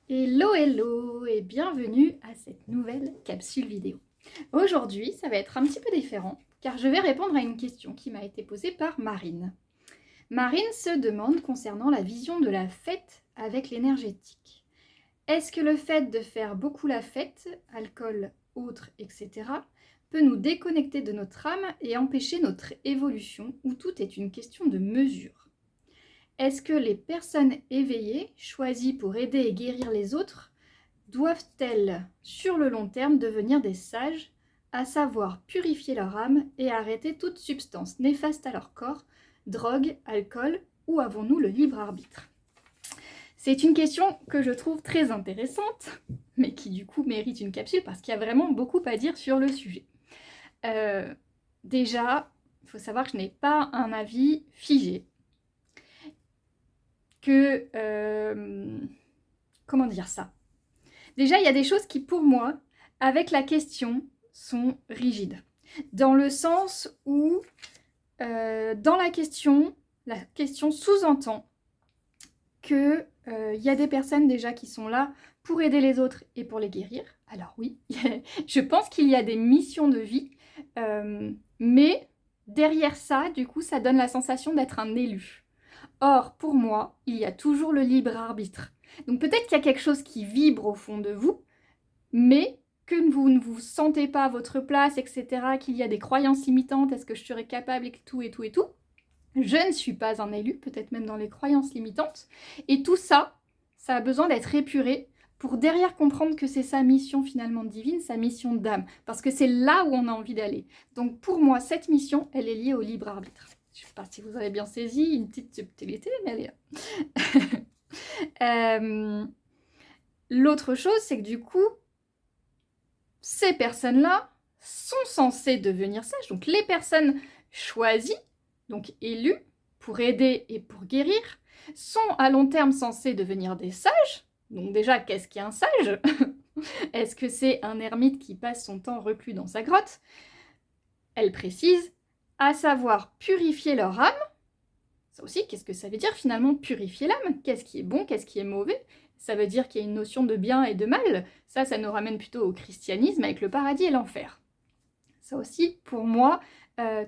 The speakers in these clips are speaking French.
Hello hello et bienvenue à cette nouvelle capsule vidéo. Aujourd'hui, ça va être un petit peu différent car je vais répondre à une question qui m'a été posée par Marine. Marine se demande concernant la vision de la fête avec l'énergétique. Est-ce que le fait de faire beaucoup la fête, alcool, autres, etc., peut nous déconnecter de notre âme et empêcher notre évolution ou tout est une question de mesure? Est-ce que les personnes éveillées, choisies pour aider et guérir les autres, doivent-elles, sur le long terme, devenir des sages, à savoir purifier leur âme et arrêter toute substance néfaste à leur corps, drogue, alcool, ou avons-nous le libre arbitre? C'est une question que je trouve très intéressante, mais qui du coup mérite une capsule parce qu'il y a vraiment beaucoup à dire sur le sujet. Déjà, il faut savoir que je n'ai pas un avis figé. Comment dire ça? Déjà, il y a des choses qui, pour moi, avec la question, sont rigides. Dans le sens où, dans la question sous-entend qu'il y a des personnes déjà qui sont là pour aider les autres et pour les guérir. Alors oui, je pense qu'il y a des missions de vie, mais derrière ça, du coup, ça donne la sensation d'être un élu. Or, pour moi, il y a toujours le libre arbitre. Donc peut-être qu'il y a quelque chose qui vibre au fond de vous, mais que vous ne vous sentez pas à votre place, etc., qu'il y a des croyances limitantes, est-ce que je serais capable et tout et tout et tout. Je ne suis pas un élu, peut-être même dans les croyances limitantes. Et tout ça, ça a besoin d'être épuré pour derrière comprendre que c'est sa mission finalement divine, sa mission d'âme. Parce que c'est là où on a envie d'aller. Donc pour moi, cette mission, elle est liée au libre arbitre. Je ne sais pas si vous avez bien saisi, une petite subtilité, mais elle est là. L'autre chose, c'est que du coup, ces personnes-là sont censées devenir sages. Donc les personnes choisies, donc élues, pour aider et pour guérir, sont à long terme censées devenir des sages. Donc déjà, qu'est-ce qu'un sage? Est-ce que c'est un ermite qui passe son temps reclus dans sa grotte? Elle précise, à savoir purifier leur âme. Ça aussi, qu'est-ce que ça veut dire finalement purifier l'âme? Qu'est-ce qui est bon, qu'est-ce qui est mauvais? Ça veut dire qu'il y a une notion de bien et de mal. Ça nous ramène plutôt au christianisme avec le paradis et l'enfer. Ça aussi, pour moi,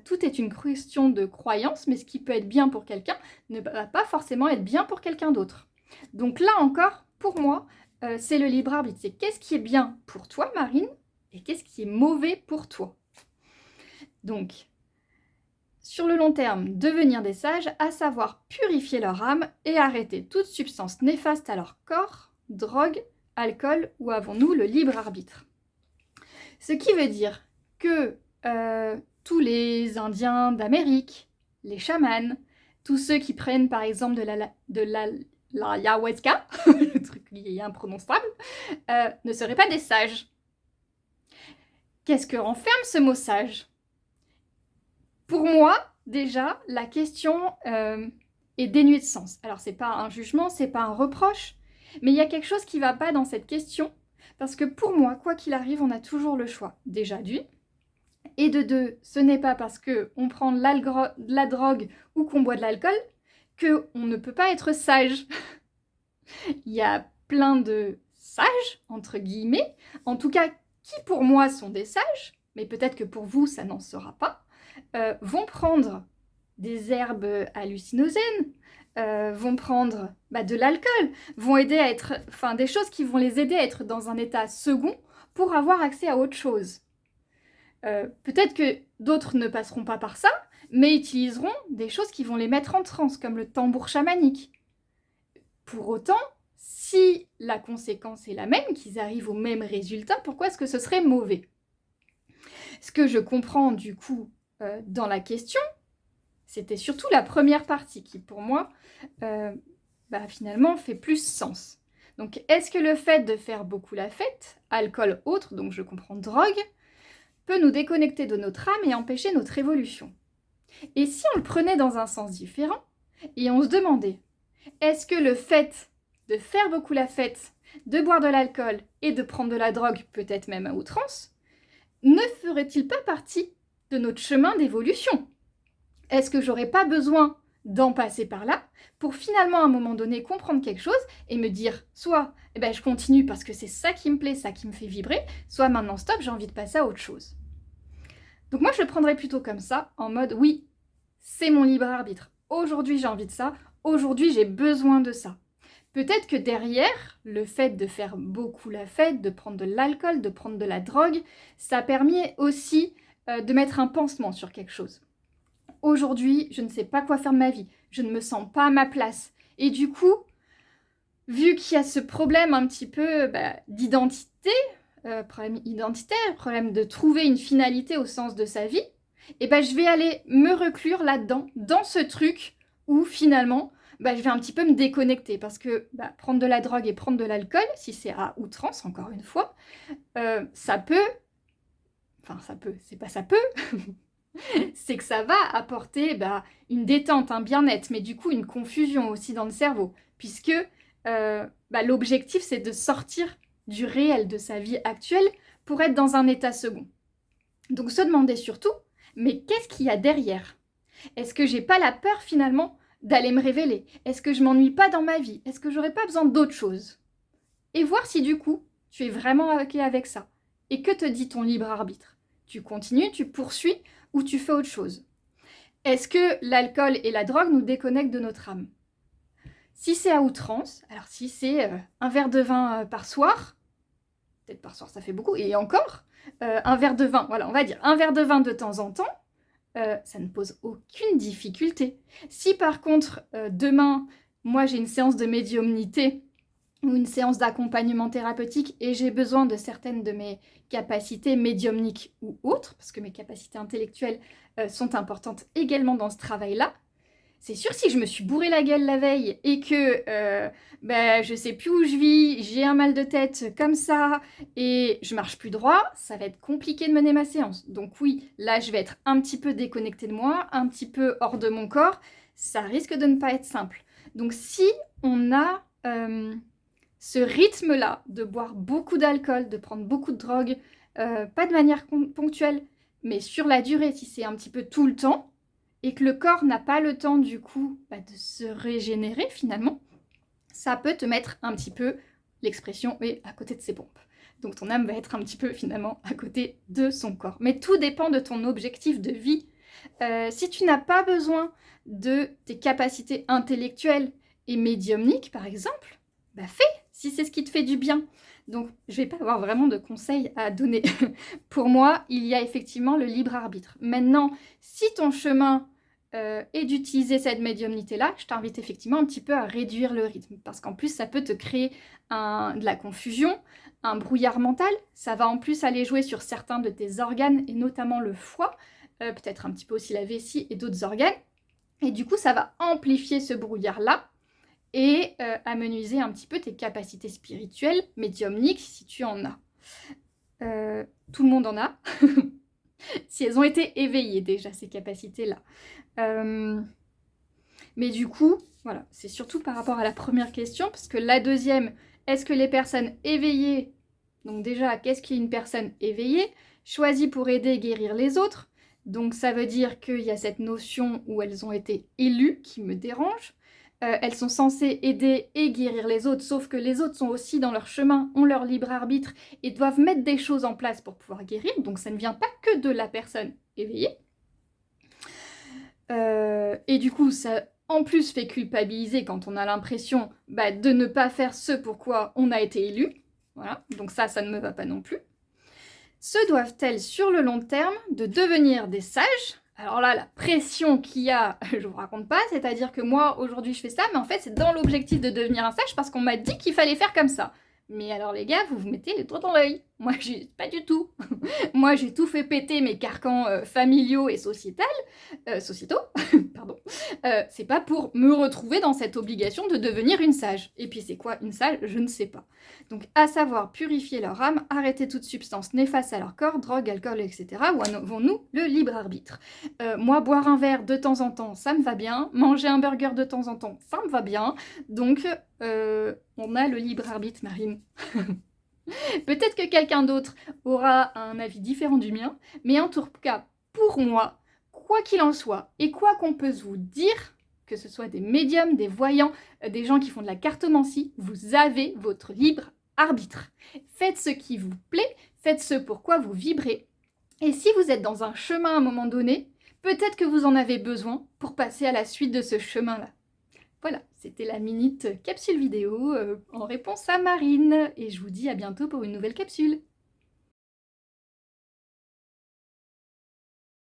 tout est une question de croyance, mais ce qui peut être bien pour quelqu'un ne va pas forcément être bien pour quelqu'un d'autre. Donc là encore, pour moi, c'est le libre arbitre. C'est qu'est-ce qui est bien pour toi, Marine, et qu'est-ce qui est mauvais pour toi. Donc, sur le long terme, devenir des sages, à savoir purifier leur âme et arrêter toute substance néfaste à leur corps, drogue, alcool, ou avons-nous le libre arbitre. Ce qui veut dire que tous les Indiens d'Amérique, les chamans, tous ceux qui prennent par exemple de l'ayahuasca, le truc est imprononçable, ne seraient pas des sages. Qu'est-ce que renferme ce mot sage? Pour moi, déjà, la question est dénuée de sens. Alors, c'est pas un jugement, c'est pas un reproche, mais il y a quelque chose qui ne va pas dans cette question, parce que pour moi, quoi qu'il arrive, on a toujours le choix. Déjà d'une, et de deux, ce n'est pas parce qu'on prend de la drogue ou qu'on boit de l'alcool qu'on ne peut pas être sage. Il y a plein de sages, entre guillemets, en tout cas, qui pour moi sont des sages, mais peut-être que pour vous, ça n'en sera pas, vont prendre des herbes hallucinogènes, vont prendre de l'alcool, vont aider à être, enfin des choses qui vont les aider à être dans un état second pour avoir accès à autre chose. Peut-être que d'autres ne passeront pas par ça, mais utiliseront des choses qui vont les mettre en transe, comme le tambour chamanique. Pour autant, si la conséquence est la même, qu'ils arrivent au même résultat, pourquoi est-ce que ce serait mauvais? Ce que je comprends du coup dans la question, c'était surtout la première partie qui, pour moi, finalement fait plus sens. Donc, est-ce que le fait de faire beaucoup la fête, alcool, autre, donc je comprends drogue, peut nous déconnecter de notre âme et empêcher notre évolution? Et si on le prenait dans un sens différent, et on se demandait, est-ce que le fait de faire beaucoup la fête, de boire de l'alcool et de prendre de la drogue, peut-être même à outrance, ne ferait-il pas partie de notre chemin d'évolution? Est-ce que j'aurais pas besoin d'en passer par là pour finalement à un moment donné comprendre quelque chose et me dire soit je continue parce que c'est ça qui me plaît, ça qui me fait vibrer, soit maintenant stop, j'ai envie de passer à autre chose. Donc moi je le prendrais plutôt comme ça, en mode oui, c'est mon libre arbitre. Aujourd'hui j'ai envie de ça, aujourd'hui j'ai besoin de ça. Peut-être que derrière, le fait de faire beaucoup la fête, de prendre de l'alcool, de prendre de la drogue, ça permet aussi de mettre un pansement sur quelque chose. Aujourd'hui, je ne sais pas quoi faire de ma vie, je ne me sens pas à ma place. Et du coup, vu qu'il y a ce problème un petit peu d'identité, problème identitaire, problème de trouver une finalité au sens de sa vie, je vais aller me reclure là-dedans, dans ce truc où finalement, je vais un petit peu me déconnecter. Parce que prendre de la drogue et prendre de l'alcool, si c'est à outrance, encore une fois, ça peut... Enfin, ça peut, c'est pas ça peut c'est que ça va apporter une détente, un bien-être, mais du coup une confusion aussi dans le cerveau. Puisque l'objectif, c'est de sortir du réel de sa vie actuelle pour être dans un état second. Donc se demander surtout, mais qu'est-ce qu'il y a derrière? Est-ce que j'ai pas la peur finalement d'aller me révéler? Est-ce que je m'ennuie pas dans ma vie? Est-ce que j'aurais pas besoin d'autre chose? Et voir si du coup, tu es vraiment OK avec ça. Et que te dit ton libre arbitre? Tu continues, tu poursuis ou tu fais autre chose? Est-ce que l'alcool et la drogue nous déconnectent de notre âme? Si c'est à outrance, alors si c'est un verre de vin par soir, peut-être par soir ça fait beaucoup, et encore, un verre de vin, voilà, on va dire un verre de vin de temps en temps, ça ne pose aucune difficulté. Si par contre, demain, moi j'ai une séance de médiumnité ou une séance d'accompagnement thérapeutique et j'ai besoin de certaines de mes capacités médiumniques ou autres, parce que mes capacités intellectuelles sont importantes également dans ce travail-là, c'est sûr, si je me suis bourré la gueule la veille et que je sais plus où je vis, j'ai un mal de tête comme ça et je marche plus droit, ça va être compliqué de mener ma séance. Donc oui, là je vais être un petit peu déconnectée de moi, un petit peu hors de mon corps, ça risque de ne pas être simple. Donc si on a ce rythme-là de boire beaucoup d'alcool, de prendre beaucoup de drogue, pas de manière ponctuelle, mais sur la durée, si c'est un petit peu tout le temps, et que le corps n'a pas le temps du coup de se régénérer finalement, ça peut te mettre un petit peu, l'expression est à côté de ses pompes. Donc ton âme va être un petit peu finalement à côté de son corps. Mais tout dépend de ton objectif de vie. Si tu n'as pas besoin de tes capacités intellectuelles et médiumniques par exemple, fais si c'est ce qui te fait du bien. Donc je vais pas avoir vraiment de conseils à donner. Pour moi, il y a effectivement le libre arbitre. Maintenant, si ton chemin est d'utiliser cette médiumnité-là, je t'invite effectivement un petit peu à réduire le rythme. Parce qu'en plus, ça peut te créer de la confusion, un brouillard mental. Ça va en plus aller jouer sur certains de tes organes, et notamment le foie, peut-être un petit peu aussi la vessie et d'autres organes. Et du coup, ça va amplifier ce brouillard-là et amenuiser un petit peu tes capacités spirituelles, médiumniques, si tu en as. Tout le monde en a, si elles ont été éveillées déjà, ces capacités-là. Mais du coup, voilà, c'est surtout par rapport à la première question, parce que la deuxième, est-ce que les personnes éveillées, donc déjà, qu'est-ce qu'une personne éveillée, choisie pour aider et guérir les autres? Donc ça veut dire qu'il y a cette notion où elles ont été élues qui me dérange. Elles sont censées aider et guérir les autres, sauf que les autres sont aussi dans leur chemin, ont leur libre arbitre et doivent mettre des choses en place pour pouvoir guérir. Donc ça ne vient pas que de la personne éveillée. Et du coup, ça en plus fait culpabiliser quand on a l'impression de ne pas faire ce pourquoi on a été élu. Voilà, donc ça ne me va pas non plus. Se doivent-elles sur le long terme de devenir des sages? Alors là, la pression qu'il y a, je vous raconte pas, c'est-à-dire que moi, aujourd'hui, je fais ça, mais en fait, c'est dans l'objectif de devenir un sage parce qu'on m'a dit qu'il fallait faire comme ça. Mais alors les gars, vous vous mettez les doigts dans l'œil. Moi, pas du tout. Moi, j'ai tout fait péter mes carcans familiaux et sociétaux. Pardon. C'est pas pour me retrouver dans cette obligation de devenir une sage. Et puis c'est quoi une sage? Je ne sais pas. Donc à savoir purifier leur âme, arrêter toute substance néfaste à leur corps, drogue, alcool, etc. Ou avons-nous le libre arbitre? Moi, boire un verre de temps en temps, ça me va bien. Manger un burger de temps en temps, ça me va bien. Donc on a le libre arbitre, Marine. Peut-être que quelqu'un d'autre aura un avis différent du mien, mais en tout cas, pour moi, quoi qu'il en soit, et quoi qu'on peut vous dire, que ce soit des médiums, des voyants, des gens qui font de la cartomancie, vous avez votre libre arbitre. Faites ce qui vous plaît, faites ce pour quoi vous vibrez. Et si vous êtes dans un chemin à un moment donné, peut-être que vous en avez besoin pour passer à la suite de ce chemin-là. Voilà, c'était la minute capsule vidéo en réponse à Marine. Et je vous dis à bientôt pour une nouvelle capsule.